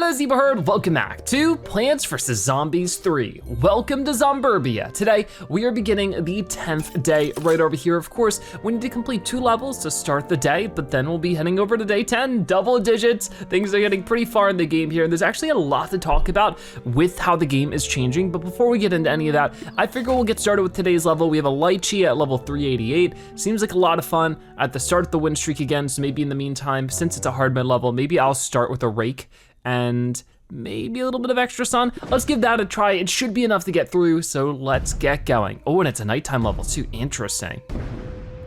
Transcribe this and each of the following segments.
As you've heard, welcome back to Plants vs. Zombies 3. Welcome to Zomburbia. Today, we are beginning the 10th day right over here. Of course, we need to complete 2 levels to start the day, but then we'll be heading over to day 10, double digits. Things are getting pretty far in the game here. There's actually a lot to talk about with how the game is changing, but before we get into any of that, I figure we'll get started with today's level. We have a Lchi at level 388. Seems like a lot of fun at the start of the win streak again, so maybe in the meantime, since it's a hard mid level, maybe I'll start with a rake and maybe a little bit of extra sun. Let's give that a try. It should be enough to get through, so let's get going. Oh, and it's a nighttime level too, interesting.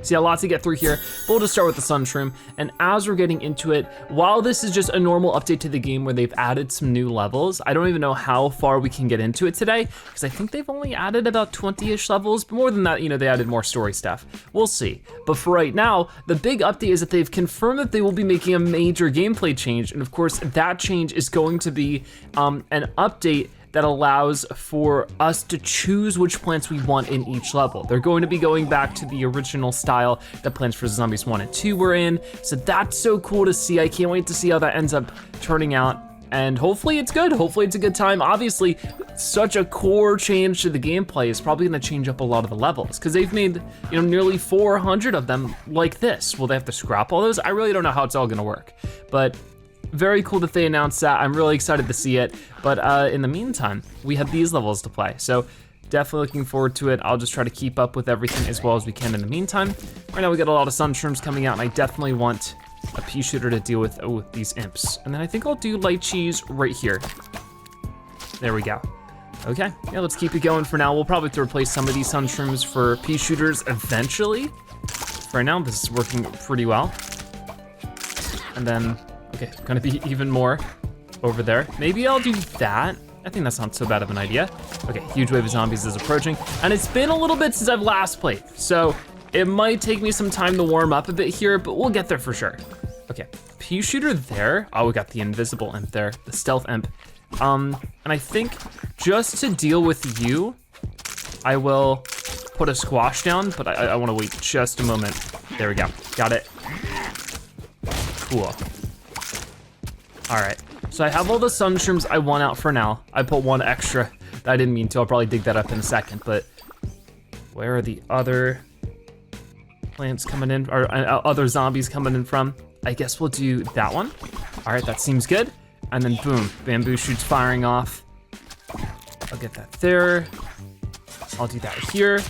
So yeah, lots to get through here. We'll just start with the Sunroom, and as we're getting into it, while this is just a normal update to the game where they've added some new levels, I don't even know how far we can get into it today, because I think they've only added about 20-ish levels, but more than that, you know, they added more story stuff. We'll see. But for right now, the big update is that they've confirmed that they will be making a major gameplay change, and of course, that change is going to be an update that allows for us to choose which plants we want in each level. They're going to be going back to the original style that Plants vs. Zombies 1 and 2 were in, so that's so cool to see. I can't wait to see how that ends up turning out, and hopefully it's good. Hopefully it's a good time. Obviously, such a core change to the gameplay is probably gonna change up a lot of the levels, because they've made, you know, nearly 400 of them like this. Will they have to scrap all those? I really don't know how it's all gonna work, but very cool that they announced that. I'm really excited to see it. But in the meantime, we have these levels to play. So definitely looking forward to it. I'll just try to keep up with everything as well as we can in the meantime. Right now we got a lot of Sunshrooms coming out, and I definitely want a Peashooter to deal with these imps. And then I think I'll do Lchi's right here. There we go. Okay, yeah, let's keep it going for now. We'll probably have to replace some of these Sunshrooms for Peashooters eventually. For now, this is working pretty well. And then, okay, gonna be even more over there. Maybe I'll do that. I think that's not so bad of an idea. Okay, huge wave of zombies is approaching, and it's been a little bit since I've last played, so it might take me some time to warm up a bit here, but we'll get there for sure. Okay, Peashooter there. Oh, we got the invisible imp there, the stealth imp. And I think just to deal with you, I will put a squash down, but I wanna wait just a moment. There we go, got it. Cool. All right, so I have all the Sunshrooms I want out for now. I put one extra that I didn't mean to. I'll probably dig that up in a second, but where are the other plants coming in, or other zombies coming in from? I guess we'll do that one. All right, that seems good. And then boom, bamboo shoots firing off. I'll get that there. I'll do that here.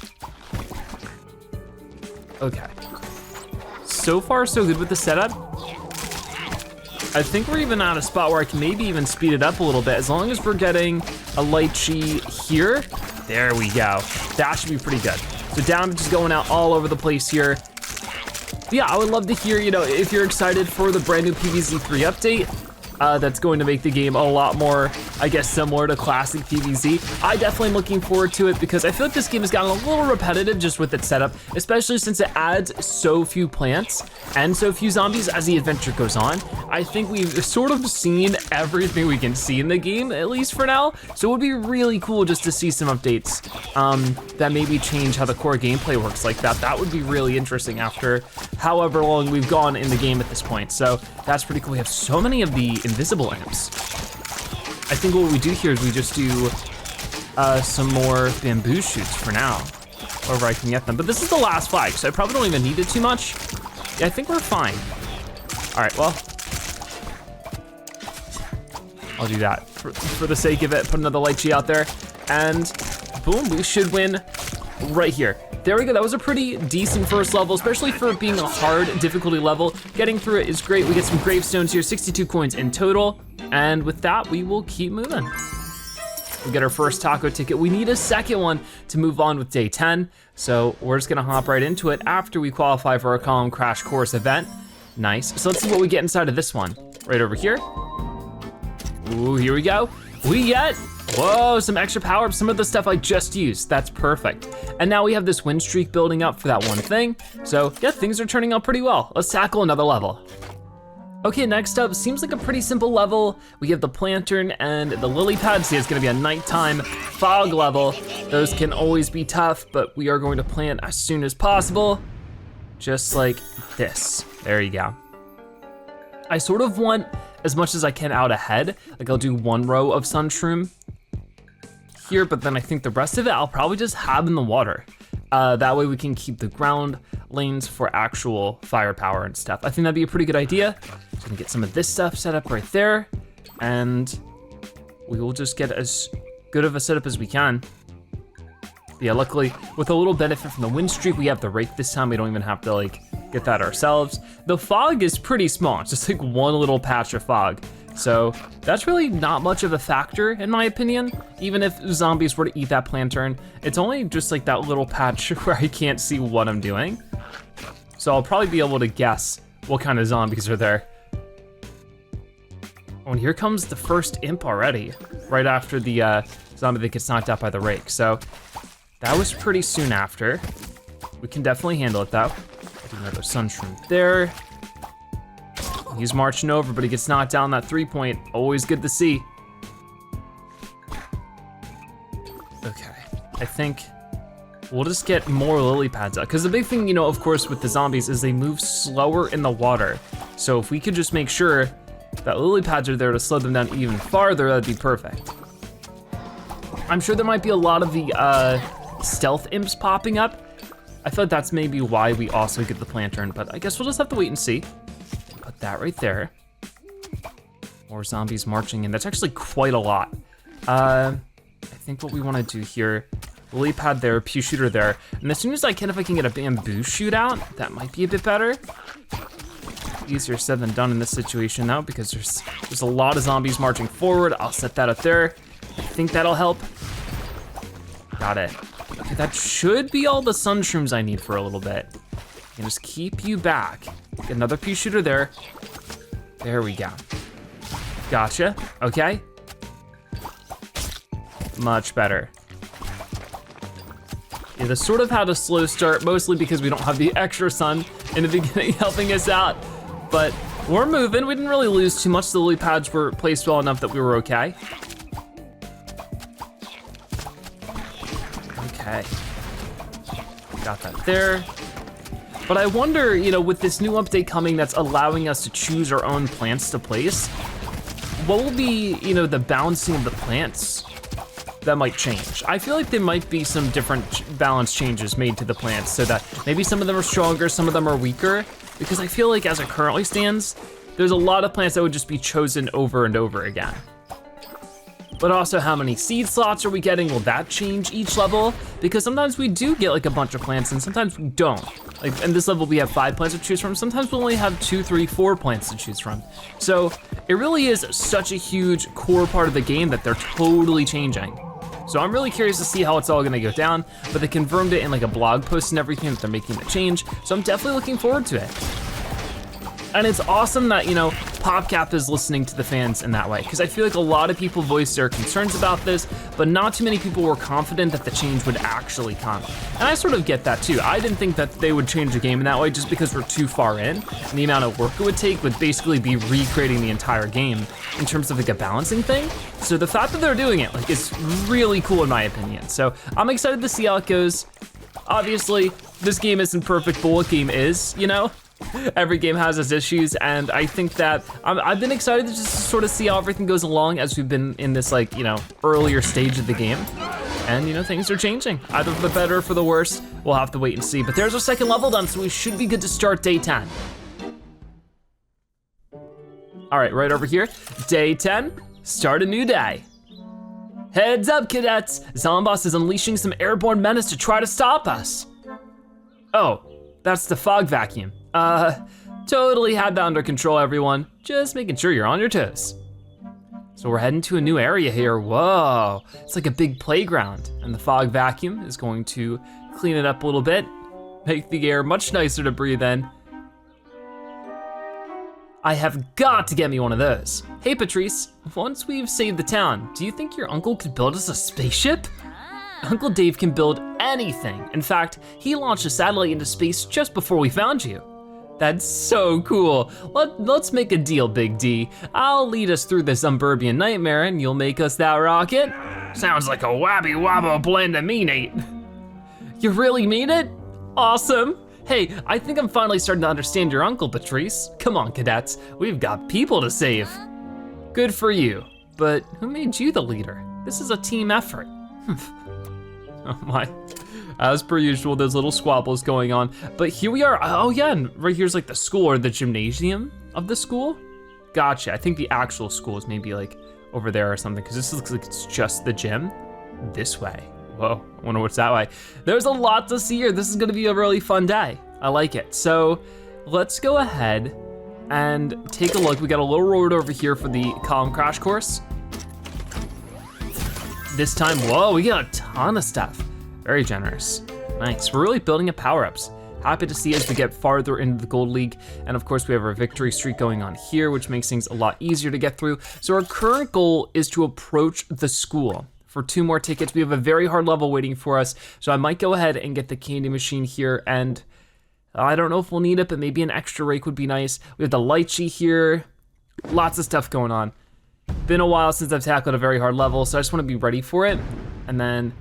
Okay. So far, so good with the setup. I think we're even at a spot where I can maybe even speed it up a little bit, as long as we're getting a Lchi here. There we go. That should be pretty good. So down just going out all over the place here. But yeah, I would love to hear, you know, if you're excited for the brand new PvZ3 update. That's going to make the game a lot more, I guess, similar to classic PvZ. I definitely am looking forward to it because I feel like this game has gotten a little repetitive just with its setup, especially since it adds so few plants and so few zombies as the adventure goes on. I think we've sort of seen everything we can see in the game, at least for now. So it would be really cool just to see some updates that maybe change how the core gameplay works like that. That would be really interesting after however long we've gone in the game at this point. So that's pretty cool. We have so many of the invisible imps. I think what we do here is we just do some more bamboo shoots for now, wherever I can get them. But this is the last flag, so I probably don't even need it too much. Yeah, I think we're fine. All right, well, I'll do that for the sake of it. Put another Lchi out there, and boom, we should win right here. There we go, that was a pretty decent first level, especially for being a hard difficulty level. Getting through it is great. We get some gravestones here, 62 coins in total. And with that, we will keep moving. We get our first taco ticket. We need a second one to move on with day 10. So we're just gonna hop right into it after we qualify for our Column Crash Course event. Nice, so let's see what we get inside of this one. Right over here. Ooh, here we go. We get, whoa, some extra power, some of the stuff I just used. That's perfect. And now we have this win streak building up for that one thing. So yeah, things are turning out pretty well. Let's tackle another level. Okay, next up, seems like a pretty simple level. We have the Plantern and the lily pad. See, it's gonna be a nighttime fog level. Those can always be tough, but we are going to plant as soon as possible. Just like this, there you go. I sort of want as much as I can out ahead. Like I'll do 1 row of Sunroom here, but then I think the rest of it I'll probably just have in the water. That way we can keep the ground lanes for actual firepower and stuff. I think that'd be a pretty good idea. So we can get some of this stuff set up right there, and we will just get as good of a setup as we can. Yeah, luckily, with a little benefit from the wind streak, we have the rake this time. We don't even have to like get that ourselves. The fog is pretty small, it's just like one little patch of fog. So that's really not much of a factor in my opinion. Even if zombies were to eat that plantain, it's only just like that little patch where I can't see what I'm doing. So I'll probably be able to guess what kind of zombies are there. Oh, and here comes the first imp already, right after the zombie that gets knocked out by the rake. So that was pretty soon after. We can definitely handle it though. Do another Sunroom there. He's marching over, but he gets knocked down that 3-point. Always good to see. Okay, I think we'll just get more lily pads out. Because the big thing, you know, of course, with the zombies is they move slower in the water. So if we could just make sure that lily pads are there to slow them down even farther, that'd be perfect. I'm sure there might be a lot of the stealth imps popping up. I thought that's maybe why we also get the plantain, but I guess we'll just have to wait and see. Put that right there. More zombies marching in. That's actually quite a lot. I think what we wanna do here, lily pad there, Peashooter there, and as soon as I can, if I can get a bamboo shootout, that might be a bit better. Easier said than done in this situation though, because there's a lot of zombies marching forward. I'll set that up there. I think that'll help. Got it. Okay, that should be all the Sunrooms I need for a little bit. And just keep you back. Get another Peashooter there. There we go. Gotcha, okay. Much better. Yeah, this sort of had a slow start, mostly because we don't have the extra sun in the beginning helping us out. But we're moving, we didn't really lose too much. The lily pads were placed well enough that we were okay. Okay, got that there. But I wonder, you know, with this new update coming that's allowing us to choose our own plants to place, what will be, you know, the balancing of the plants that might change? I feel like there might be some different balance changes made to the plants so that maybe some of them are stronger, some of them are weaker, because I feel like as it currently stands, there's a lot of plants that would just be chosen over and over again. But also, how many seed slots are we getting? Will that change each level? Because sometimes we do get like a bunch of plants and sometimes we don't. Like in this level we have 5 plants to choose from. Sometimes we only have 2, 3, 4 plants to choose from. So it really is such a huge core part of the game that they're totally changing. So I'm really curious to see how it's all gonna go down, but they confirmed it in like a blog post and everything that they're making the change. So I'm definitely looking forward to it. And it's awesome that, you know, PopCap is listening to the fans in that way, because I feel like a lot of people voiced their concerns about this, but not too many people were confident that the change would actually come. And I sort of get that too. I didn't think that they would change the game in that way just because we're too far in, and the amount of work it would take would basically be recreating the entire game in terms of like a balancing thing. So the fact that they're doing it, like, is really cool in my opinion. So I'm excited to see how it goes. Obviously, this game isn't perfect, but what game is, you know? Every game has its issues, and I think that I've been excited to just sort of see how everything goes along as we've been in this, like, you know, earlier stage of the game. And, you know, things are changing. Either for the better or for the worse. We'll have to wait and see. But there's our second level done, so we should be good to start day 10. All right over here, day 10, start a new day. Heads up, cadets. Zomboss is unleashing some airborne menace to try to stop us. Oh, that's the fog vacuum. Totally had that under control, everyone. Just making sure you're on your toes. So we're heading to a new area here. Whoa, it's like a big playground, and the fog vacuum is going to clean it up a little bit, make the air much nicer to breathe in. I have got to get me one of those. Hey Patrice, once we've saved the town, do you think your uncle could build us a spaceship? Uncle Dave can build anything. In fact, he launched a satellite into space just before we found you. That's so cool. Let's make a deal, Big D. I'll lead us through this Zomburbia nightmare and you'll make us that rocket. Sounds like a wabby wabbo blend to me, Nate. You really mean it? Awesome. Hey, I think I'm finally starting to understand your uncle, Patrice. Come on, cadets, we've got people to save. Good for you. But who made you the leader? This is a team effort. Oh my. As per usual, there's little squabbles going on. But here we are. Oh yeah, and right here's like the school or the gymnasium of the school. Gotcha. I think the actual school is maybe like over there or something, because this looks like it's just the gym. This way. Whoa, I wonder what's that way. There's a lot to see here. This is gonna be a really fun day. I like it. So let's go ahead and take a look. We got a little road over here for the column crash course. This time, whoa, we got a ton of stuff. Very generous. Nice, we're really building up power-ups. Happy to see as we get farther into the Gold League. And of course we have our victory streak going on here, which makes things a lot easier to get through. So our current goal is to approach the school. For 2 more tickets, we have a very hard level waiting for us. So I might go ahead and get the candy machine here, and I don't know if we'll need it, but maybe an extra rake would be nice. We have the Lchi here, lots of stuff going on. Been a while since I've tackled a very hard level, so I just wanna be ready for it. And then,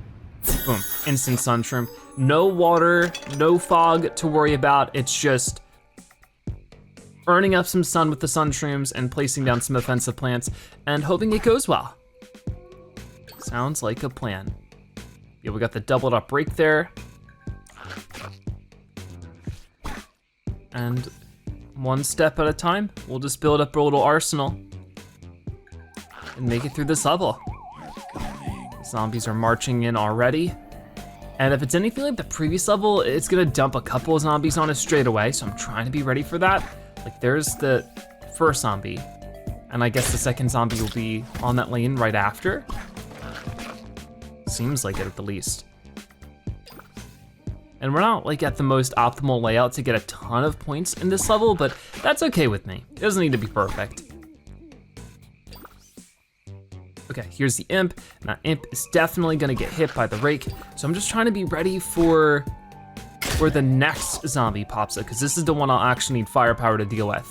boom, instant Sunroom. No water, no fog to worry about. It's just earning up some sun with the Sunrooms and placing down some offensive plants and hoping it goes well. Sounds like a plan. Yeah, we got the doubled up rake there. And one step at a time, we'll just build up a little arsenal and make it through this level. Zombies are marching in already. And if it's anything like the previous level, it's gonna dump a couple of zombies on us straight away, so I'm trying to be ready for that. Like there's the first zombie, and I guess the second zombie will be on that lane right after. Seems like it at the least. And we're not like at the most optimal layout to get a ton of points in this level, but that's okay with me. It doesn't need to be perfect. Okay, here's the imp. Now imp is definitely gonna get hit by the rake. So I'm just trying to be ready for where the next zombie pops up, because this is the one I'll actually need firepower to deal with.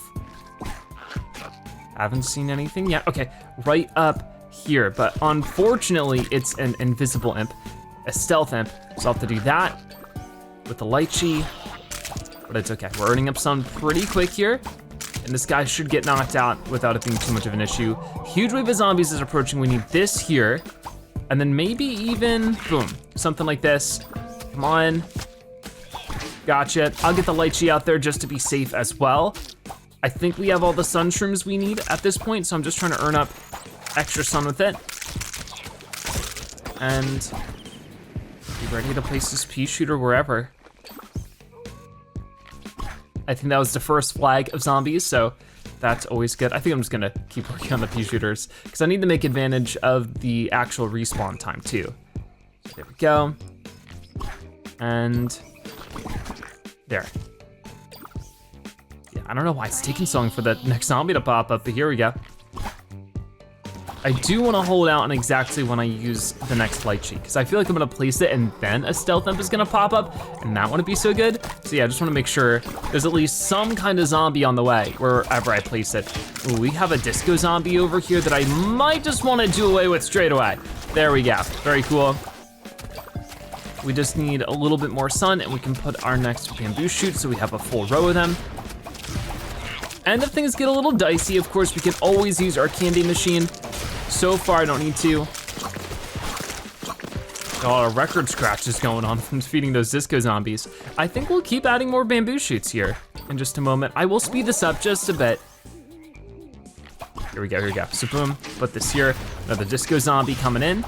Haven't seen anything yet. Okay, right up here, but unfortunately it's an invisible imp, a stealth imp. So I'll have to do that with the Lchi, but it's okay. We're earning up sun pretty quick here. And this guy should get knocked out without it being too much of an issue. Huge wave of zombies is approaching. We need this here. And then maybe even, boom, something like this. Come on. Gotcha. I'll get the Lchi out there just to be safe as well. I think we have all the Sunrooms we need at this point, so I'm just trying to earn up extra sun with it. And be ready to place this Peashooter wherever. I think that was the first flag of zombies, so that's always good. I think I'm just gonna keep working on the Peashooters because I need to make advantage of the actual respawn time too. So there we go. And there. Yeah, I don't know why it's taking so long for the next zombie to pop up, but here we go. I do wanna hold out on exactly when I use the next Lchi, because I feel like I'm gonna place it and then a stealth imp is gonna pop up, and that wouldn't be so good. So yeah, I just wanna make sure there's at least some kind of zombie on the way wherever I place it. Ooh, we have a disco zombie over here that I might just wanna do away with straight away. There we go, very cool. We just need a little bit more sun and we can put our next bamboo shoot so we have a full row of them. And if things get a little dicey, of course, we can always use our candy machine. So far, I don't need to. Got a lot of record scratches going on from defeating those disco zombies. I think we'll keep adding more bamboo shoots here in just a moment. I will speed this up just a bit. Here we go, here we go. So boom, put this here. Another disco zombie coming in.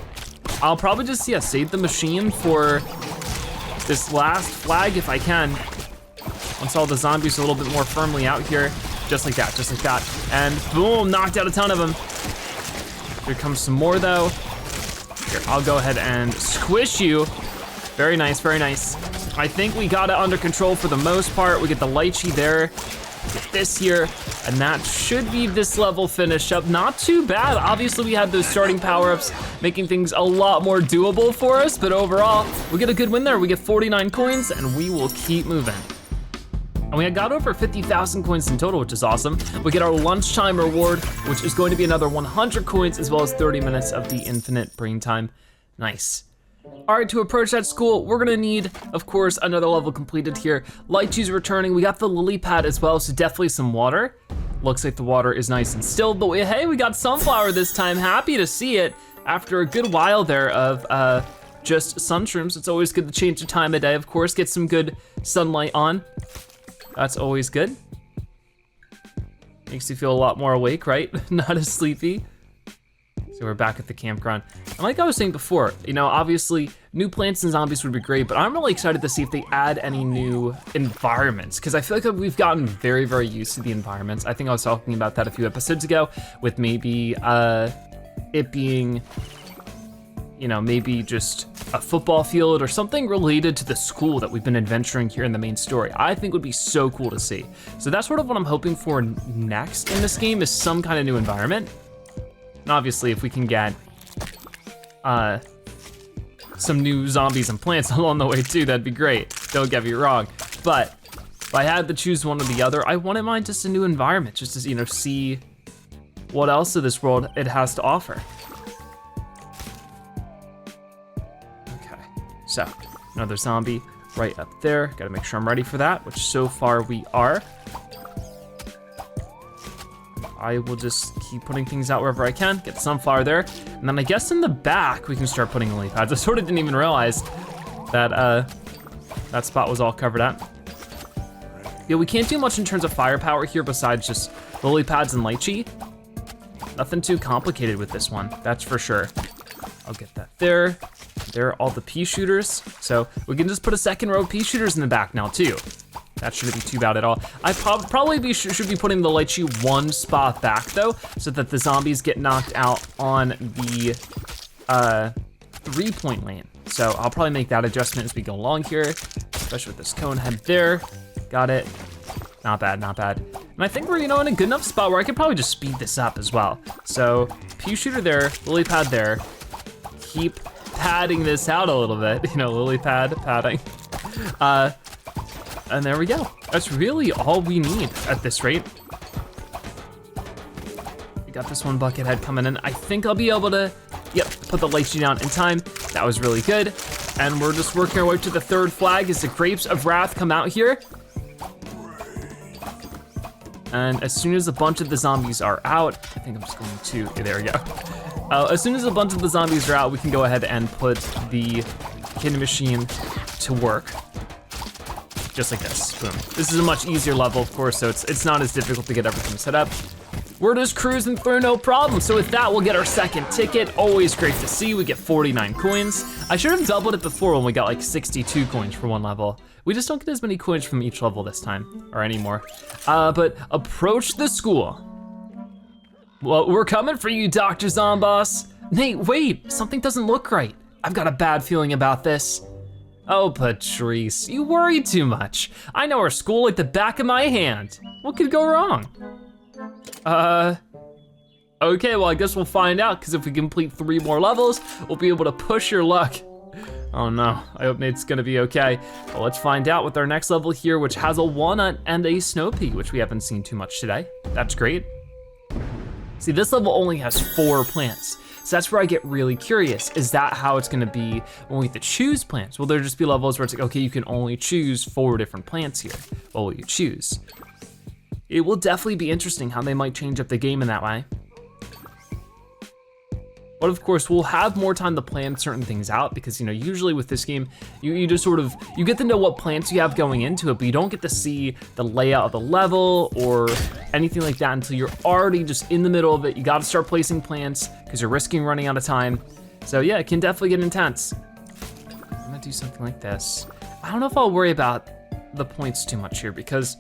I'll probably just, yeah, save the machine for this last flag if I can. Once all the zombies are a little bit more firmly out here. Just like that, just like that. And boom, knocked out a ton of them. Here comes some more though. Here, I'll go ahead and squish you. Very nice, very nice. I think we got it under control for the most part. We get the Lchi there, get this here, and that should be this level finished up. Not too bad. Obviously we had those starting power-ups, making things a lot more doable for us, but overall, we get a good win there. We get 49 coins and we will keep moving. And we got over 50,000 coins in total, which is awesome. We get our lunchtime reward, which is going to be another 100 coins, as well as 30 minutes of the infinite brain time. Nice. All right, to approach that school, we're gonna need, of course, another level completed here. Lchi's returning, we got the lily pad as well, so definitely some water. Looks like the water is nice and still, but hey, we got sunflower this time. Happy to see it after a good while there of just sunshrooms. It's always good to change the time of day, of course, get some good sunlight on. That's always good. Makes you feel a lot more awake, right? Not as sleepy. So we're back at the campground. And like I was saying before, you know, obviously new plants and zombies would be great, but I'm really excited to see if they add any new environments, because I feel like we've gotten very, very used to the environments. I think I was talking about that a few episodes ago with maybe it being, you know, maybe just a football field or something related to the school that we've been adventuring here in the main story. I think would be so cool to see. So that's sort of what I'm hoping for next in this game, is some kind of new environment. And obviously if we can get some new zombies and plants along the way too, that'd be great. Don't get me wrong. But if I had to choose one or the other, I wouldn't mind just a new environment, just to, you know, see what else of this world it has to offer. Okay, so another zombie right up there. Gotta make sure I'm ready for that, which so far we are. I will just keep putting things out wherever I can, get the sunflower there. And then I guess in the back, we can start putting lily pads. I sort of didn't even realize that that spot was all covered up. Yeah, we can't do much in terms of firepower here besides just lily pads and Lchi. Nothing too complicated with this one, that's for sure. I'll get that there. There are all the Peashooters. So we can just put a second row of Peashooters in the back now too. That shouldn't be too bad at all. I probably should be putting the Lchi one spot back though, so that the zombies get knocked out on the 3-point lane. So I'll probably make that adjustment as we go along here, especially with this cone head there. Got it, not bad, not bad. And I think we're, you know, in a good enough spot where I could probably just speed this up as well. So Peashooter there, lily pad there. Keep padding this out a little bit, you know, lily pad, padding. And there we go. That's really all we need at this rate. We got this one bucket head coming in. I think I'll be able to, yep, put the Lchi down in time. That was really good. And we're just working our way to the third flag as the Grapes of Wrath come out here. And as soon as a bunch of the zombies are out, I think I'm just going to, there we go. As soon as a bunch of the zombies are out, we can go ahead and put the kidney machine to work. Just like this, boom. This is a much easier level, of course, so it's not as difficult to get everything set up. We're just cruising through, no problem. So with that, we'll get our second ticket. Always great to see, we get 49 coins. I should have doubled it before when we got like 62 coins for one level. We just don't get as many coins from each level this time, or anymore. But approach the school. Well, we're coming for you, Dr. Zomboss. Nate, wait, something doesn't look right. I've got a bad feeling about this. Oh, Patrice, you worry too much. I know our school like the back of my hand. What could go wrong? Okay, well, I guess we'll find out, because if we complete 3 more levels, we'll be able to push your luck. Oh no, I hope Nate's gonna be okay. Well, let's find out with our next level here, which has a walnut and a snow pea, which we haven't seen too much today. That's great. See, this level only has 4 plants. So that's where I get really curious. Is that how it's gonna be when we have to choose plants? Will there just be levels where it's like, okay, you can only choose 4 different plants here? What will you choose? It will definitely be interesting how they might change up the game in that way. But of course, we'll have more time to plan certain things out because, you know, usually with this game, you just sort of, you get to know what plants you have going into it, but you don't get to see the layout of the level or anything like that until you're already just in the middle of it. You gotta start placing plants because you're risking running out of time. So yeah, it can definitely get intense. I'm gonna do something like this. I don't know if I'll worry about the points too much here because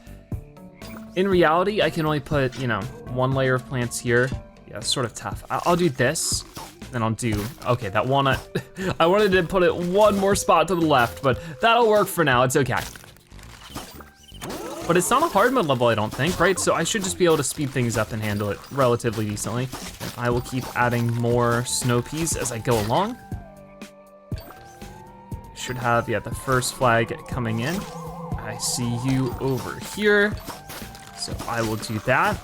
in reality, I can only put, you know, 1 layer of plants here. Yeah, it's sort of tough. I'll do this. Then I'll do, okay, that walnut. I wanted to put it 1 more spot to the left, but that'll work for now, it's okay. But it's not a hard mode level, I don't think, right? So I should just be able to speed things up and handle it relatively decently. And I will keep adding more snow peas as I go along. Should have, yeah, the first flag coming in. I see you over here. So I will do that.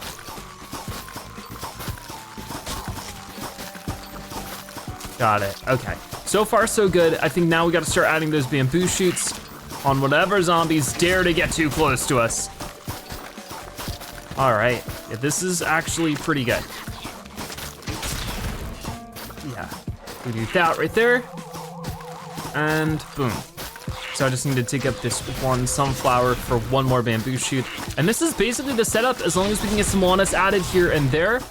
Got it, okay. So far, so good. I think now we gotta start adding those bamboo shoots on whatever zombies dare to get too close to us. All right, yeah, this is actually pretty good. Yeah, we do that right there, and boom. So I just need to take up this one sunflower for one more bamboo shoot. And this is basically the setup, as long as we can get some walnuts added here and there.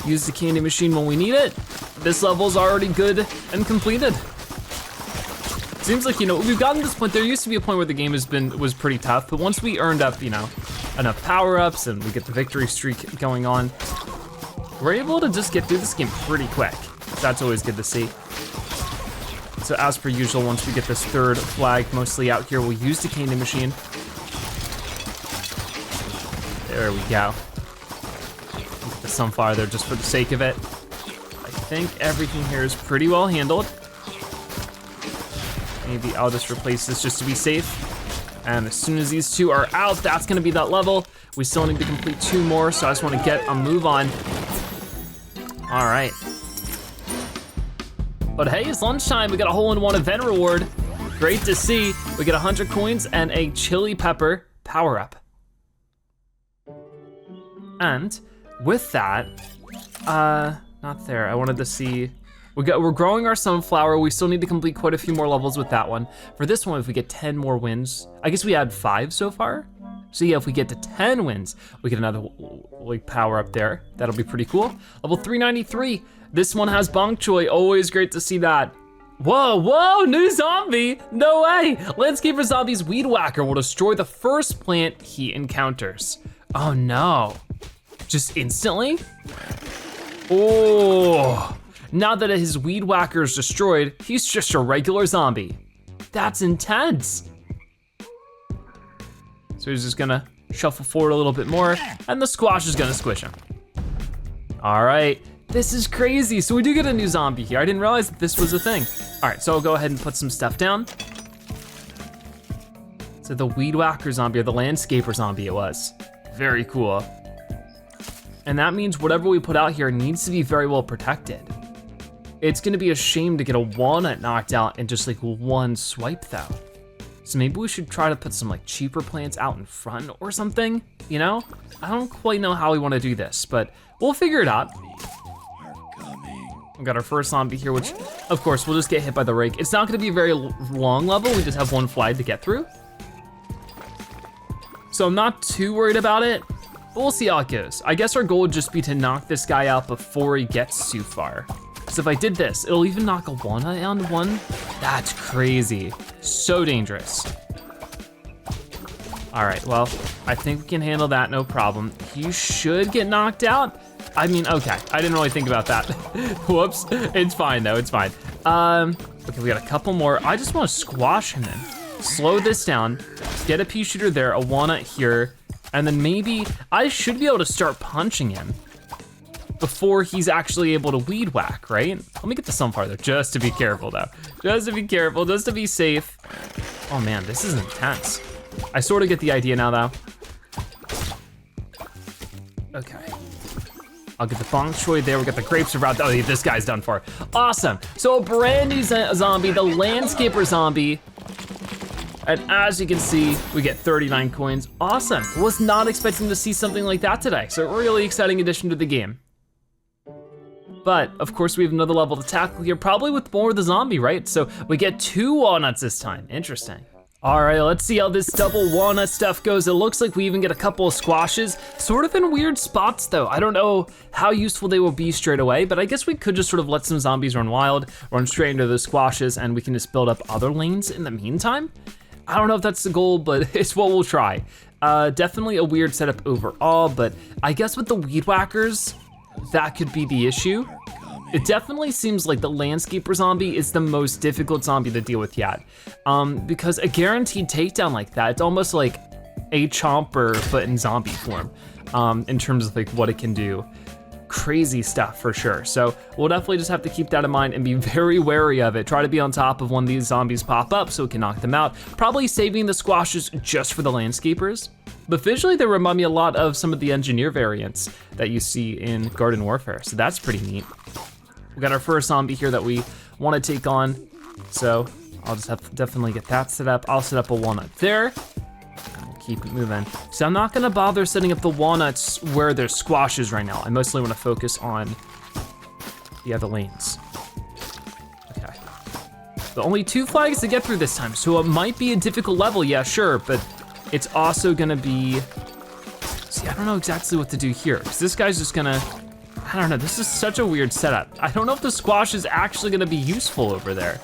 Use the candy machine when we need it. This level's already good and completed. Seems like, you know, we've gotten to this point. There used to be a point where the game was pretty tough, but once we earned up, you know, enough power-ups and we get the victory streak going on, we're able to just get through this game pretty quick. That's always good to see. So as per usual, once we get this third flag mostly out here, we'll use the candy machine. There we go. Get the sunflower there just for the sake of it. I think everything here is pretty well handled. Maybe I'll just replace this just to be safe. And as soon as these two are out, that's gonna be that level. We still need to complete 2 more, so I just wanna get a move on. All right. But hey, it's lunchtime. We got a hole-in-one event reward. Great to see. We get 100 coins and a chili pepper power-up. And with that, not there. I wanted to see, we're growing our sunflower. We still need to complete quite a few more levels with that one. For this one, if we get 10 more wins, I guess we had 5 so far. So yeah, if we get to 10 wins, we get another like power up there. That'll be pretty cool. Level 393. This one has bok choy, always great to see that. Whoa, new zombie, no way. Landscaper Zombie's Weed Whacker will destroy the first plant he encounters. Oh no, just instantly? Oh, now that his Weed Whacker is destroyed, he's just a regular zombie. That's intense. So he's just gonna shuffle forward a little bit more and the squash is gonna squish him. All right. This is crazy. So we do get a new zombie here. I didn't realize that this was a thing. All right, so I'll go ahead and put some stuff down. So the Weed Whacker zombie, or the Landscaper zombie it was. Very cool. And that means whatever we put out here needs to be very well protected. It's gonna be a shame to get a walnut knocked out in just like one swipe though. So maybe we should try to put some like cheaper plants out in front or something, you know? I don't quite know how we wanna do this, but we'll figure it out. We got our first zombie here, which of course we'll just get hit by the rake. It's not gonna be a very long level, we just have one flag to get through. So I'm not too worried about it, but we'll see how it goes. I guess our goal would just be to knock this guy out before he gets too far. So if I did this, it'll even knock a walnut on one. That's crazy, so dangerous. All right, well, I think we can handle that, no problem. You should get knocked out. I mean, okay, I didn't really think about that. Whoops, it's fine though, it's fine. Okay, we got a couple more. I just wanna squash him in. Slow this down, get a Peashooter there, a walnut here, and then maybe I should be able to start punching him before he's actually able to weed whack, right? Let me get the sunflower though, just to be careful though. Just to be careful, just to be safe. Oh man, this is intense. I sort of get the idea now though. Okay. I'll get the bok choy there. We got the grapes around. Oh, this guy's done for. Awesome. So a brand new zombie, the Landscaper zombie. And as you can see, we get 39 coins. Awesome. Was not expecting to see something like that today. So a really exciting addition to the game. But of course we have another level to tackle here, probably with more of the zombie, right? So we get 2 walnuts this time. Interesting. All right, let's see how this double walnut stuff goes. It looks like we even get a couple of squashes, sort of in weird spots though. I don't know how useful they will be straight away, but I guess we could just sort of let some zombies run wild, run straight into the squashes, and we can just build up other lanes in the meantime. I don't know if that's the goal, but it's what we'll try. Definitely a weird setup overall, but I guess with the weed whackers, that could be the issue. It definitely seems like the Landscaper zombie is the most difficult zombie to deal with yet. Because a guaranteed takedown like that, it's almost like a chomper but in zombie form, in terms of like what it can do. Crazy stuff for sure. So we'll definitely just have to keep that in mind and be very wary of it. Try to be on top of when these zombies pop up so we can knock them out. Probably saving the squashes just for the Landscapers. But visually they remind me a lot of some of the engineer variants that you see in Garden Warfare. So that's pretty neat. We got our first zombie here that we want to take on. So I'll just have to definitely get that set up. I'll set up a walnut there. keep moving. So I'm not gonna bother setting up the walnuts where there's squashes right now. I mostly wanna focus on the other lanes. Okay. The only 2 flags to get through this time, so it might be a difficult level, yeah, sure, but it's also gonna be, see, I don't know exactly what to do here, because this guy's just gonna, I don't know, this is such a weird setup. I don't know if the squash is actually gonna be useful over there,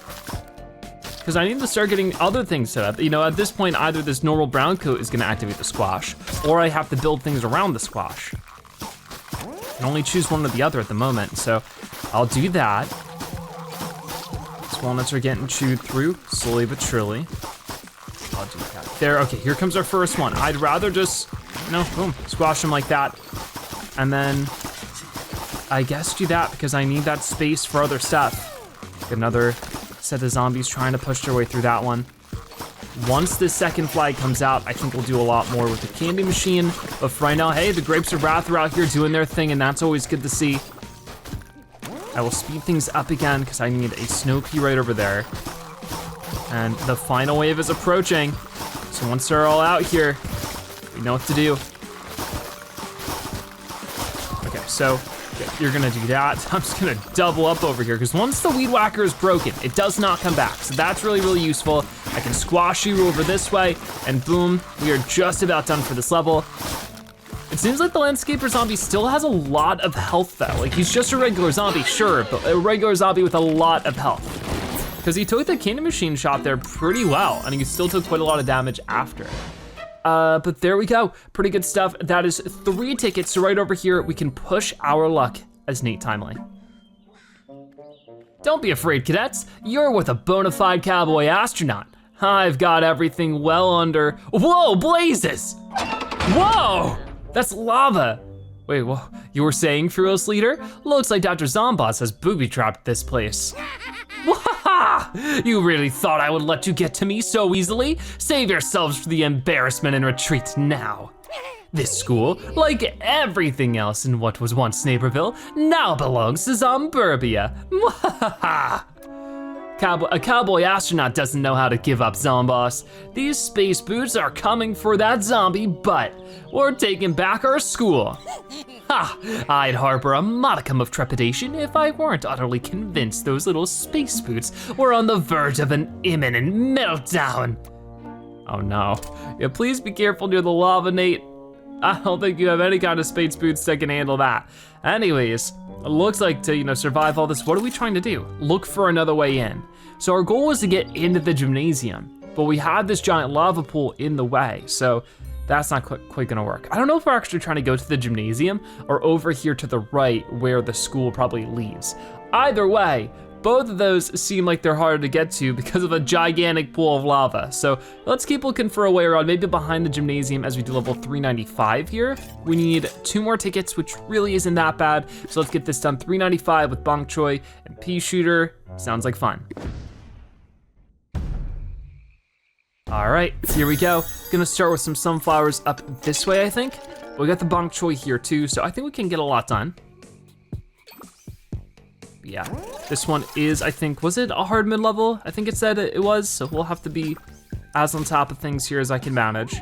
because I need to start getting other things set up. You know, at this point, either this normal brown coat is gonna activate the squash, or I have to build things around the squash. I can only choose one or the other at the moment, so I'll do that. These walnuts are getting chewed through, slowly but surely. I'll do that. There, okay, here comes our first one. I'd rather just, you know, boom, squash them like that. And then, I guess do that because I need that space for other stuff. Get another set of zombies trying to push their way through that one. Once the second flag comes out, I think we'll do a lot more with the candy machine. But for right now, hey, the Grapes of Wrath are out here doing their thing, and that's always good to see. I will speed things up again because I need a snow pea right over there. And the final wave is approaching. So once they're all out here, we know what to do. Okay, so you're gonna do that. I'm just gonna double up over here because once the weed whacker is broken, it does not come back. So that's really, really useful. I can squash you over this way and boom, we are just about done for this level. It seems like the landscaper zombie still has a lot of health though. Like he's just a regular zombie, sure, but a regular zombie with a lot of health. Because he took the candy machine shot there pretty well and he still took quite a lot of damage after. But there we go, pretty good stuff. That is 3 tickets, so right over here, we can push our luck as Nate Timely. Don't be afraid, cadets. You're with a bona fide cowboy astronaut. I've got everything well under, whoa, blazes! Whoa, that's lava. Wait, whoa, you were saying, Fearless Leader? Looks like Dr. Zomboss has booby-trapped this place. Waha! You really thought I would let you get to me so easily? Save yourselves for the embarrassment and retreat now. This school, like everything else in what was once Neighborville, now belongs to Zomburbia. Wahaha! A cowboy astronaut doesn't know how to give up, Zomboss. These space boots are coming for that zombie butt. We're taking back our school. Ha! I'd harbor a modicum of trepidation if I weren't utterly convinced those little space boots were on the verge of an imminent meltdown. Oh no. Yeah, please be careful near the lava, Nate. I don't think you have any kind of space boots that can handle that. Anyways, it looks like to, you know, survive all this, what are we trying to do? Look for another way in. So our goal was to get into the gymnasium, but we had this giant lava pool in the way, so that's not quite gonna work. I don't know if we're actually trying to go to the gymnasium or over here to the right where the school probably leaves. Either way, both of those seem like they're harder to get to because of a gigantic pool of lava. So let's keep looking for a way around, maybe behind the gymnasium as we do level 395 here. We need 2 more tickets, which really isn't that bad. So let's get this done. 395 with Bong Choy and Peashooter. Sounds like fun. All right, here we go. Gonna start with some sunflowers up this way, I think. We got the Bong Choy here too, so I think we can get a lot done. Yeah, this one is, I think, was it a hard mid-level? I think it said it was, so we'll have to be as on top of things here as I can manage.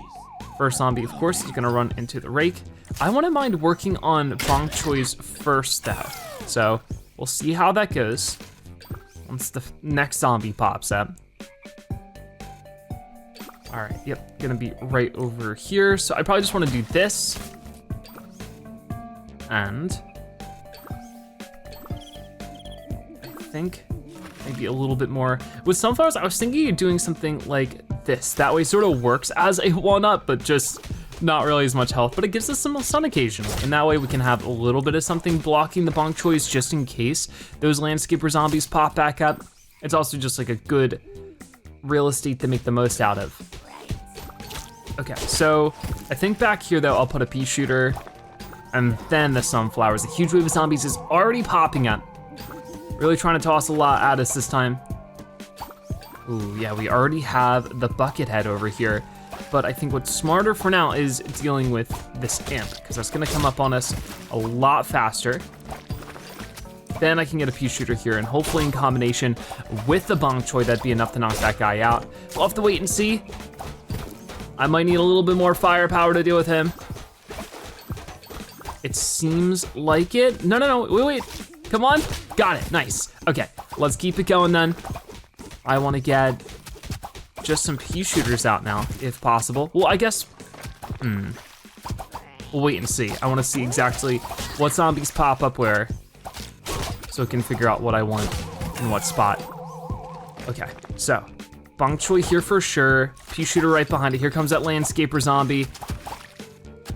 First zombie, of course, is gonna run into the rake. I wouldn't mind working on Bong Choy's first though. So we'll see how that goes once the next zombie pops up. All right, yep, gonna be right over here. So I probably just wanna do this. And I think maybe a little bit more. With sunflowers, I was thinking of doing something like this. That way it sort of works as a walnut, but just not really as much health, but it gives us some sun occasionally. And that way we can have a little bit of something blocking the Bong Choys just in case those landscaper zombies pop back up. It's also just like a good real estate to make the most out of. Okay, so I think back here though, I'll put a Peashooter and then the sunflowers. A huge wave of zombies is already popping up. Really trying to toss a lot at us this time. Ooh, yeah, we already have the bucket head over here. But I think what's smarter for now is dealing with this imp, because that's gonna come up on us a lot faster. Then I can get a Peashooter here, and hopefully in combination with the Bong Choy, that'd be enough to knock that guy out. We'll have to wait and see. I might need a little bit more firepower to deal with him. It seems like it. No, wait. Come on, got it, nice. Okay, let's keep it going then. I wanna get just some Peashooters out now, if possible. Well, I guess, we'll wait and see. I wanna see exactly what zombies pop up where, so I can figure out what I want in what spot. Okay, so, Bong Choy here for sure. Peashooter right behind it. Here comes that landscaper zombie.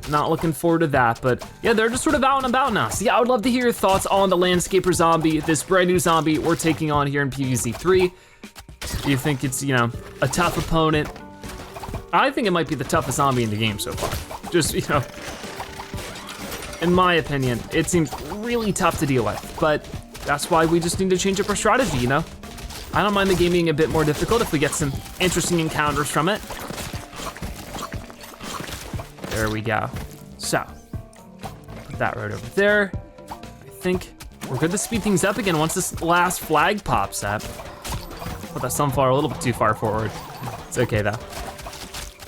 Not looking forward to that, but yeah, they're just sort of out and about now. So yeah, I would love to hear your thoughts on the landscaper zombie, this brand new zombie we're taking on here in PvZ3. Do you think it's, you know, a tough opponent? I think it might be the toughest zombie in the game so far. Just, you know, in my opinion, it seems really tough to deal with, but that's why we just need to change up our strategy, you know? I don't mind the game being a bit more difficult if we get some interesting encounters from it. There we go. So, put that right over there. I think we're good to speed things up again once this last flag pops up. Put that sunflower a little bit too far forward. It's okay though.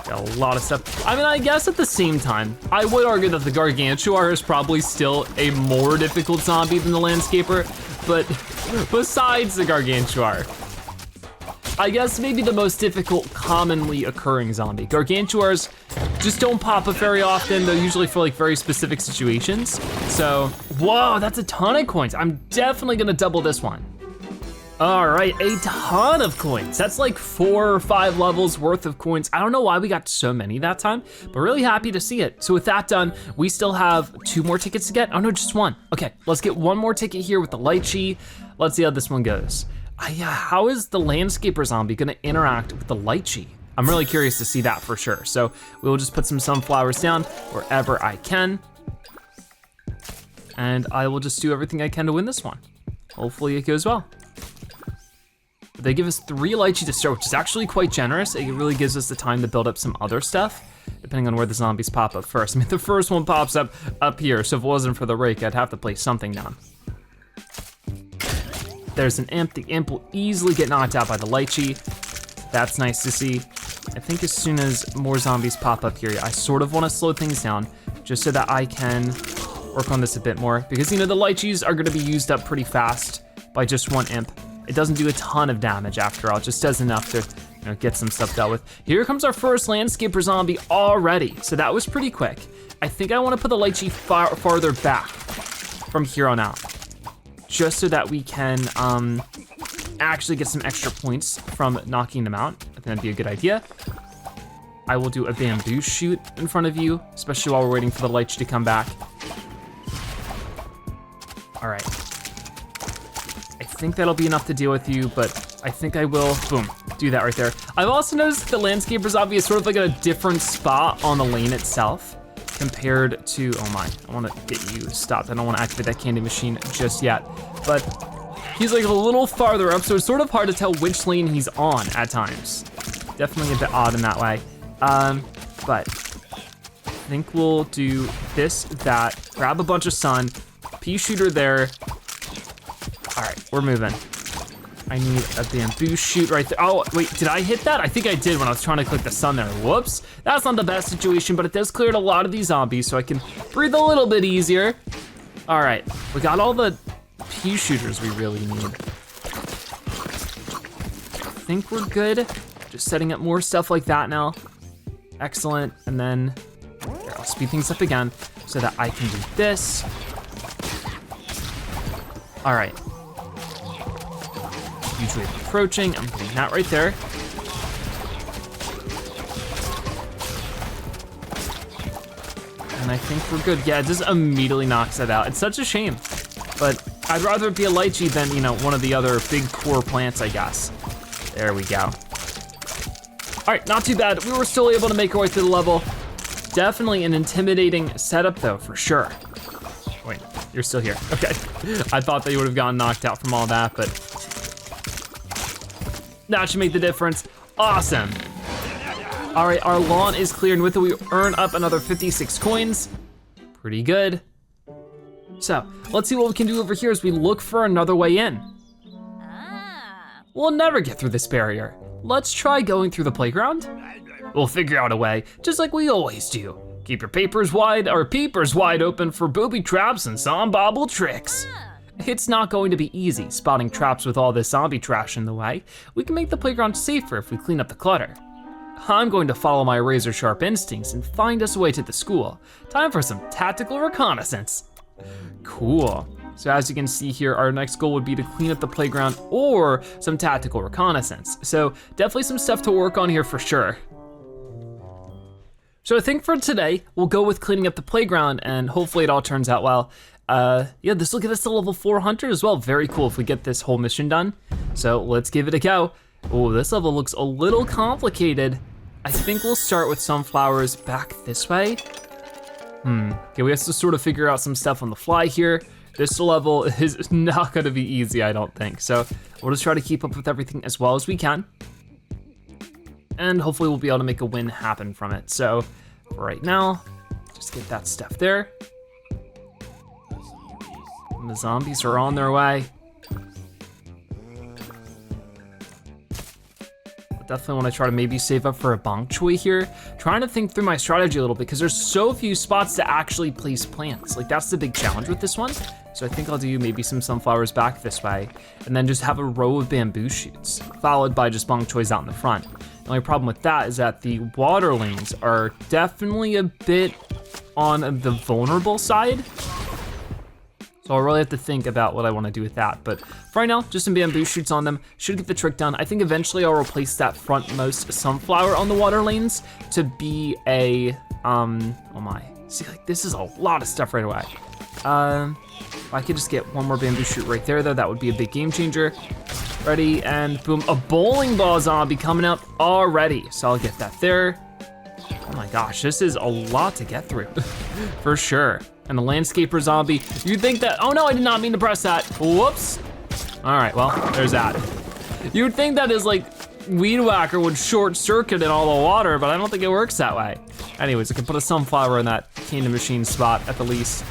Got a lot of stuff. I mean, I guess at the same time, I would argue that the Gargantuar is probably still a more difficult zombie than the Landscaper, but besides the Gargantuar, I guess maybe the most difficult commonly occurring zombie. Gargantuars just don't pop up very often. They're usually for like very specific situations. So, whoa, that's a ton of coins. I'm definitely gonna double this one. All right, a ton of coins. That's like 4 or 5 levels worth of coins. I don't know why we got so many that time, but really happy to see it. So with that done, we still have 2 more tickets to get. Oh no, just 1. Okay, let's get 1 more ticket here with the Lchi. Let's see how this one goes. Yeah, how is the Landscaper zombie gonna interact with the Lchi? I'm really curious to see that for sure. So we'll just put some sunflowers down wherever I can. And I will just do everything I can to win this one. Hopefully it goes well. They give us 3 Lchi to start, which is actually quite generous. It really gives us the time to build up some other stuff, depending on where the zombies pop up first. I mean, the first one pops up here, so if it wasn't for the rake, I'd have to place something down. There's an imp. The imp will easily get knocked out by the Lchi. That's nice to see. I think as soon as more zombies pop up here, I sort of want to slow things down just so that I can work on this a bit more, because you know the Lchis are going to be used up pretty fast by just 1 imp. It doesn't do a ton of damage after all. It just does enough to, you know, get some stuff dealt with. Here comes our first Landscaper zombie already. So that was pretty quick. I think I want to put the Lchi farther back from here on out, just so that we can actually get some extra points from knocking them out. I think that'd be a good idea. I will do a bamboo shoot in front of you, especially while we're waiting for the Lchi to come back. All right. I think that'll be enough to deal with you, but I think I will, boom, do that right there. I've also noticed that the Landscaper zombie is sort of like at a different spot on the lane itself compared to, oh my, I wanna get you stopped. I don't wanna activate that candy machine just yet, but he's like a little farther up, so it's sort of hard to tell which lane he's on at times. Definitely a bit odd in that way. But I think we'll do this, that, grab a bunch of sun, Peashooter there. All right, we're moving. I need a bamboo shoot right there. Oh, wait, did I hit that? I think I did when I was trying to click the sun there. Whoops, that's not the best situation, but it does clear a lot of these zombies, so I can breathe a little bit easier. All right, we got all the Peashooters we really need. I think we're good. Just setting up more stuff like that now. Excellent, and then here, I'll speed things up again so that I can do this. All right. Huge wave approaching, I'm putting that right there. And I think we're good. Yeah, it just immediately knocks it out. It's such a shame, but I'd rather it be a Lchi than, you know, one of the other big core plants, I guess. There we go. All right, not too bad. We were still able to make our way through the level. Definitely an intimidating setup though, for sure. Wait, you're still here, okay. I thought that you would have gotten knocked out from all that, but that should make the difference. Awesome. All right, our lawn is clear, and with it, we earn up another 56 coins. Pretty good. So, let's see what we can do over here as we look for another way in. We'll never get through this barrier. Let's try going through the playground. We'll figure out a way, just like we always do. Keep your peepers wide open for booby traps and zombobble tricks. It's not going to be easy spotting traps with all this zombie trash in the way. We can make the playground safer if we clean up the clutter. I'm going to follow my razor sharp instincts and find us a way to the school. Time for some tactical reconnaissance. Cool. So as you can see here, our next goal would be to clean up the playground or some tactical reconnaissance. So definitely some stuff to work on here for sure. So I think for today, we'll go with cleaning up the playground and hopefully it all turns out well. Yeah, this will get us to level 400 as well. Very cool if we get this whole mission done. So let's give it a go. Oh, this level looks a little complicated. I think we'll start with sunflowers back this way. Okay, we have to sort of figure out some stuff on the fly here. This level is not gonna be easy, I don't think. So we'll just try to keep up with everything as well as we can. And hopefully we'll be able to make a win happen from it. So for right now, just get that stuff there. And the zombies are on their way. Definitely want to try to maybe save up for a bok choy here. Trying to think through my strategy a little bit because there's so few spots to actually place plants. Like that's the big challenge with this one. So I think I'll do maybe some sunflowers back this way and then just have a row of bamboo shoots followed by just bok choys out in the front. The only problem with that is that the water lanes are definitely a bit on the vulnerable side. So I'll really have to think about what I want to do with that. But for right now, just some bamboo shoots on them should get the trick done. I think eventually I'll replace that frontmost sunflower on the water lanes to be a, oh my. See, like this is a lot of stuff right away. If I could just get one more bamboo shoot right there though, that would be a big game changer. Ready, and boom, a bowling ball zombie coming out already. So I'll get that there. Oh my gosh, this is a lot to get through, for sure. And the landscaper zombie, you'd think that, oh no, I did not mean to press that. Whoops. All right, well, there's that. You'd think that his like weed whacker would short circuit in all the water, but I don't think it works that way. Anyways, I can put a sunflower in that candy machine spot at the least.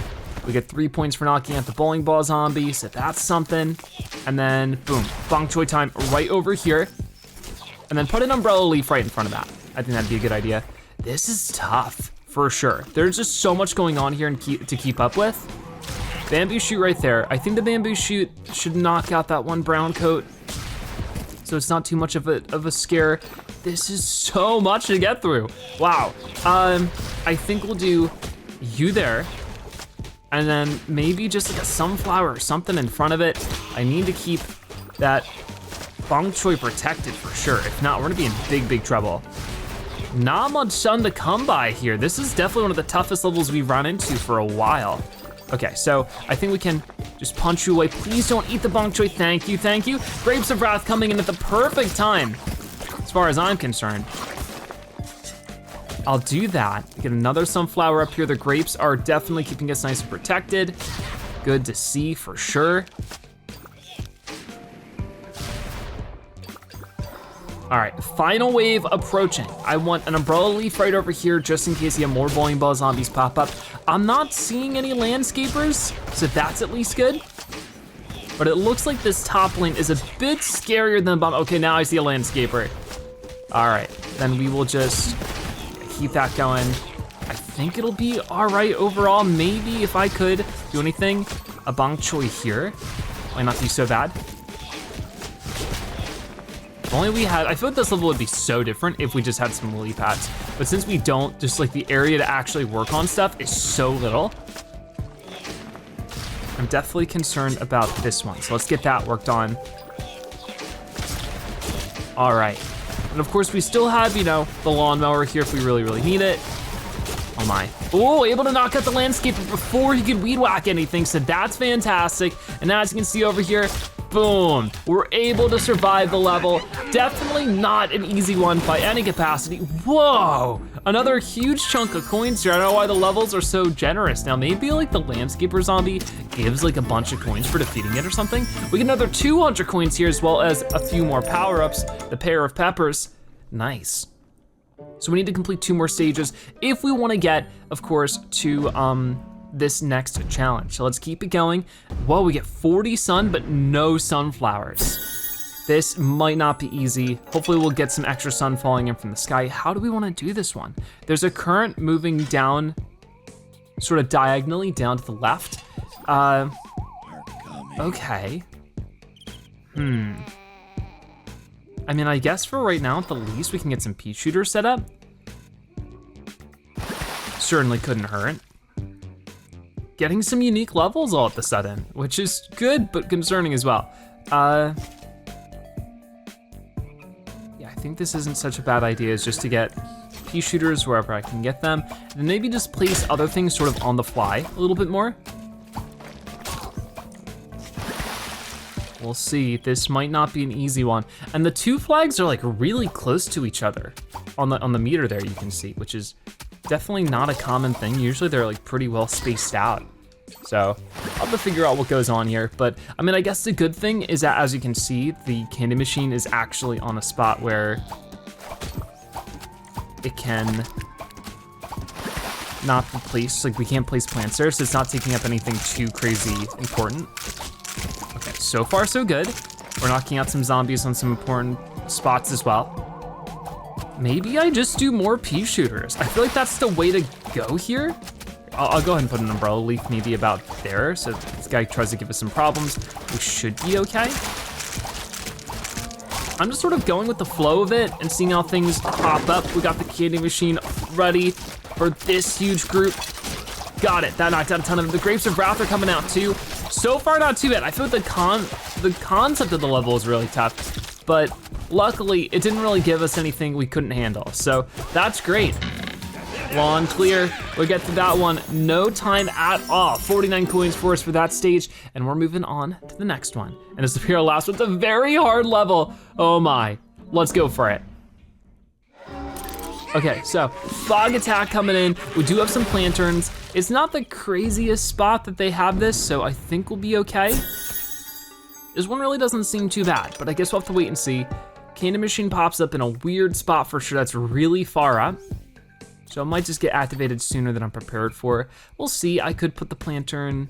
We get 3 points for knocking out the bowling ball zombie, so that's something. And then boom, bok choy time right over here. And then put an umbrella leaf right in front of that. I think that'd be a good idea. This is tough. For sure. There's just so much going on here and to keep up with. Bamboo shoot right there. I think the bamboo shoot should knock out that one brown coat, so it's not too much of a scare. This is so much to get through. Wow. I think we'll do you there, and then maybe just like a sunflower or something in front of it. I need to keep that bok choy protected for sure. If not, we're gonna be in big, big trouble. Not much sun to come by here. This is definitely one of the toughest levels we've run into for a while. Okay, so I think we can just punch you away. Please don't eat the bok choy, thank you, thank you. Grapes of Wrath coming in at the perfect time, as far as I'm concerned. I'll do that. Get another sunflower up here. The grapes are definitely keeping us nice and protected. Good to see for sure. All right, final wave approaching. I want an umbrella leaf right over here just in case you have more bowling ball zombies pop up. I'm not seeing any landscapers, so that's at least good. But it looks like this top lane is a bit scarier than the bottom. Okay, now I see a landscaper. All right, then we will just keep that going. I think it'll be all right overall. Maybe if I could do anything, a bok choy here might not be so bad. If only we had, I feel like this level would be so different if we just had some lily pads. But since we don't, just like the area to actually work on stuff is so little. I'm definitely concerned about this one. So let's get that worked on. All right. And of course we still have, you know, the lawnmower here if we really, really need it. Oh my. Oh, able to knock out the landscaper before he could weed whack anything, so that's fantastic. And now as you can see over here, boom, we're able to survive the level. Definitely not an easy one by any capacity. Whoa, another huge chunk of coins here. I don't know why the levels are so generous. Now maybe like the landscaper zombie gives like a bunch of coins for defeating it or something. We get another 200 coins here as well as a few more power-ups, the pair of peppers. Nice. So we need to complete 2 more stages if we wanna get, of course, to this next challenge. So let's keep it going. Whoa, we get 40 sun, but no sunflowers. This might not be easy. Hopefully we'll get some extra sun falling in from the sky. How do we wanna do this one? There's a current moving down, sort of diagonally down to the left. Okay. I mean, I guess for right now, at the least, we can get some Peashooter set up. Certainly couldn't hurt. Getting some unique levels all of a sudden, which is good, but concerning as well. Yeah, I think this isn't such a bad idea, is just to get Peashooters wherever I can get them, and then maybe just place other things sort of on the fly a little bit more. We'll see, this might not be an easy one. And the two flags are like really close to each other. On the meter there you can see, which is definitely not a common thing. Usually they're like pretty well spaced out. So I'll have to figure out what goes on here. But I mean, I guess the good thing is that, as you can see, the candy machine is actually on a spot where it can not be placed. Like, we can't place plants there, so it's not taking up anything too crazy important. Okay, so far so good. We're knocking out some zombies on some important spots as well. Maybe I just do more Peashooters. I feel like that's the way to go here. I'll go ahead and put an umbrella leaf maybe about there, so if this guy tries to give us some problems, we should be okay. I'm just sort of going with the flow of it and seeing how things pop up. We got the candy machine ready for this huge group. Got it, that knocked out a ton of them. The Grapes of Wrath are coming out too. So far, not too bad. I feel like the concept of the level is really tough, but luckily it didn't really give us anything we couldn't handle. So that's great. Lawn clear, we'll get to that one. No time at all. 49 coins for us for that stage, and we're moving on to the next one. And this will be our last one. It's a very hard level. Oh my, let's go for it. Okay, so fog attack coming in. We do have some planterns. It's not the craziest spot that they have this, so I think we'll be okay. This one really doesn't seem too bad, but I guess we'll have to wait and see. Candy machine pops up in a weird spot for sure that's really far up. So it might just get activated sooner than I'm prepared for. We'll see, I could put the plantern,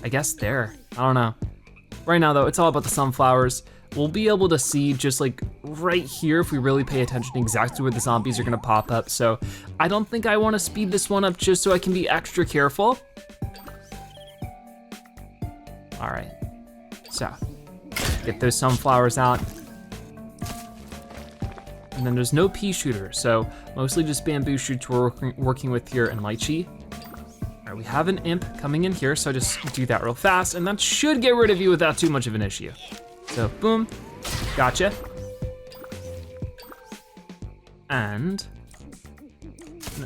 I guess there, I don't know. Right now though, it's all about the sunflowers. We'll be able to see just like right here if we really pay attention exactly where the zombies are gonna pop up. So I don't think I wanna speed this one up just so I can be extra careful. All right, so get those sunflowers out. And then there's no Peashooter, so mostly just bamboo shoots we're working with here in Lchi. All right, we have an imp coming in here, so I just do that real fast, and that should get rid of you without too much of an issue. So boom, gotcha. And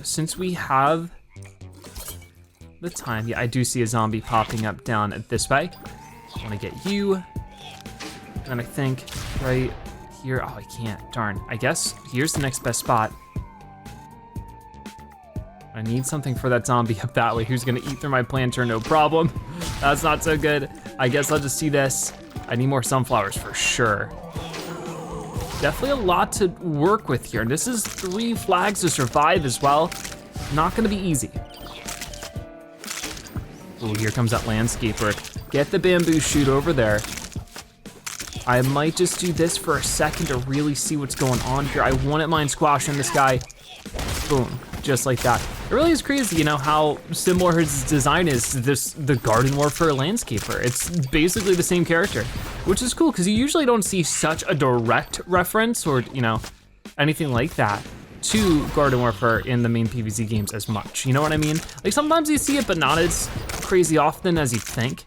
since we have the time, yeah, I do see a zombie popping up down this way. I wanna get you, and I think right here, oh, I can't, darn. I guess here's the next best spot. I need something for that zombie up that way who's gonna eat through my planter, no problem. That's not so good. I guess I'll just see this. I need more sunflowers for sure. Definitely a lot to work with here. And this is 3 flags to survive as well. Not gonna be easy. Oh, here comes that landscaper. Get the bamboo shoot over there. I might just do this for a second to really see what's going on here. I wouldn't mind squashing this guy. Boom, just like that. It really is crazy, you know, how similar his design is to the Garden Warfare Landscaper. It's basically the same character, which is cool because you usually don't see such a direct reference or, you know, anything like that to Garden Warfare in the main PvZ games as much. You know what I mean? Like sometimes you see it, but not as crazy often as you think.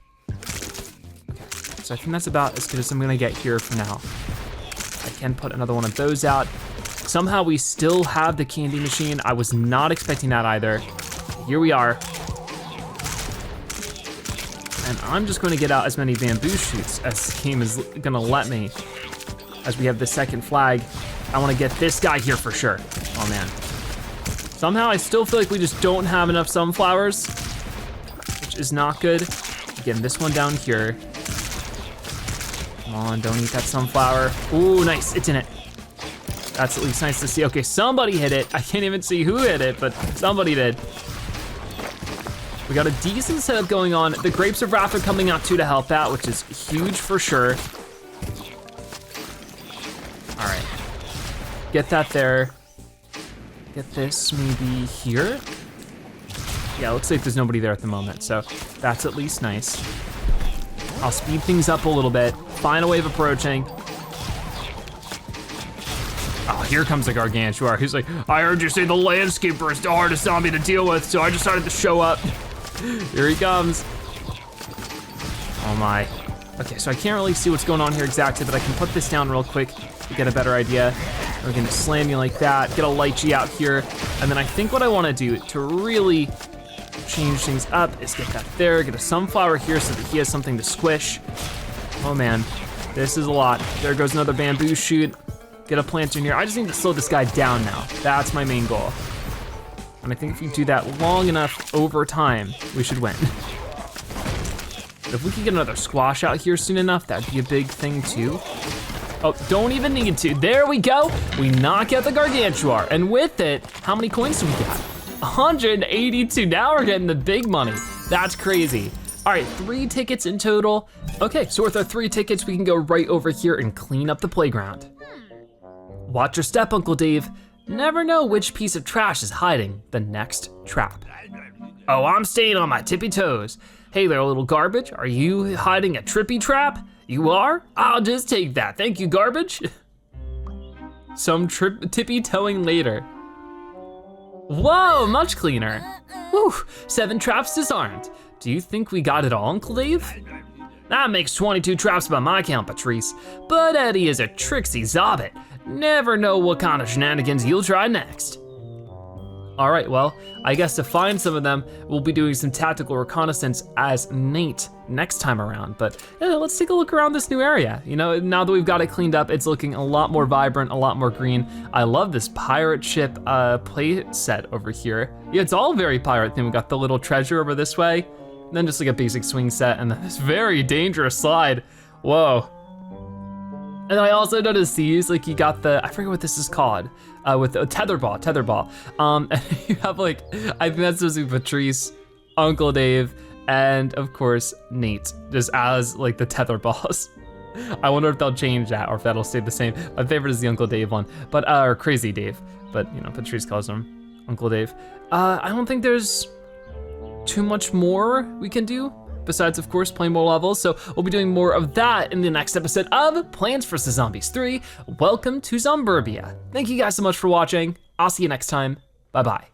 So I think that's about as good as I'm gonna get here for now. I can put another one of those out. Somehow we still have the candy machine. I was not expecting that either. Here we are. And I'm just gonna get out as many bamboo shoots as the game is gonna let me. As we have the second flag, I wanna get this guy here for sure. Oh man. Somehow I still feel like we just don't have enough sunflowers, which is not good. Getting this one down here. Come on, don't eat that sunflower. Ooh, nice, it's in it. That's at least nice to see. Okay, somebody hit it. I can't even see who hit it, but somebody did. We got a decent setup going on. The Grapes of Wrath are coming out too to help out, which is huge for sure. All right, get that there. Get this maybe here. Yeah, looks like there's nobody there at the moment, so that's at least nice. I'll speed things up a little bit. Final wave approaching. Oh, here comes the Gargantuar. He's like, I heard you say the landscaper is the hardest zombie to deal with, so I decided to show up. Here he comes. Oh my. Okay, so I can't really see what's going on here exactly, but I can put this down real quick to get a better idea. We're gonna slam you like that, get a Lchi out here, and then I think what I wanna do to really change things up is get that there, get a sunflower here so that he has something to squish. Oh man, this is a lot. There goes another bamboo shoot. Get a plant in here. I just need to slow this guy down now. That's my main goal. And I think if you do that long enough over time, we should win. But if we could get another squash out here soon enough, that'd be a big thing too. Oh, don't even need to. There we go. We knock out the Gargantuar. And with it, how many coins do we got? 182, now we're getting the big money. That's crazy. All right, 3 tickets in total. Okay, so with our 3 tickets, we can go right over here and clean up the playground. Watch your step, Uncle Dave. Never know which piece of trash is hiding the next trap. Oh, I'm staying on my tippy toes. Hey there, little garbage. Are you hiding a trippy trap? You are? I'll just take that. Thank you, garbage. Some tippy toeing later. Whoa, much cleaner. Whew, 7 traps disarmed. Do you think we got it all, Uncle Dave? That makes 22 traps by my count, Patrice. But Eddie is a tricksy zobbit. Never know what kind of shenanigans you'll try next. All right, well, I guess to find some of them, we'll be doing some tactical reconnaissance as Nate next time around. But yeah, let's take a look around this new area. You know, now that we've got it cleaned up, it's looking a lot more vibrant, a lot more green. I love this pirate ship play set over here. Yeah, it's all very pirate themed. We got the little treasure over this way, and then just like a basic swing set, and then this very dangerous slide. Whoa. And I also noticed these, like you got the, I forget what this is called, with a tether ball. And you have like, I think that's supposed to be Patrice, Uncle Dave, and of course, Nate, just as like the tether balls. I wonder if they'll change that or if that'll stay the same. My favorite is the Uncle Dave one, but, or Crazy Dave, but you know, Patrice calls him Uncle Dave. I don't think there's too much more we can do. Besides, of course, playing more levels. So we'll be doing more of that in the next episode of Plants vs. Zombies 3. Welcome to Zomburbia. Thank you guys so much for watching. I'll see you next time. Bye-bye.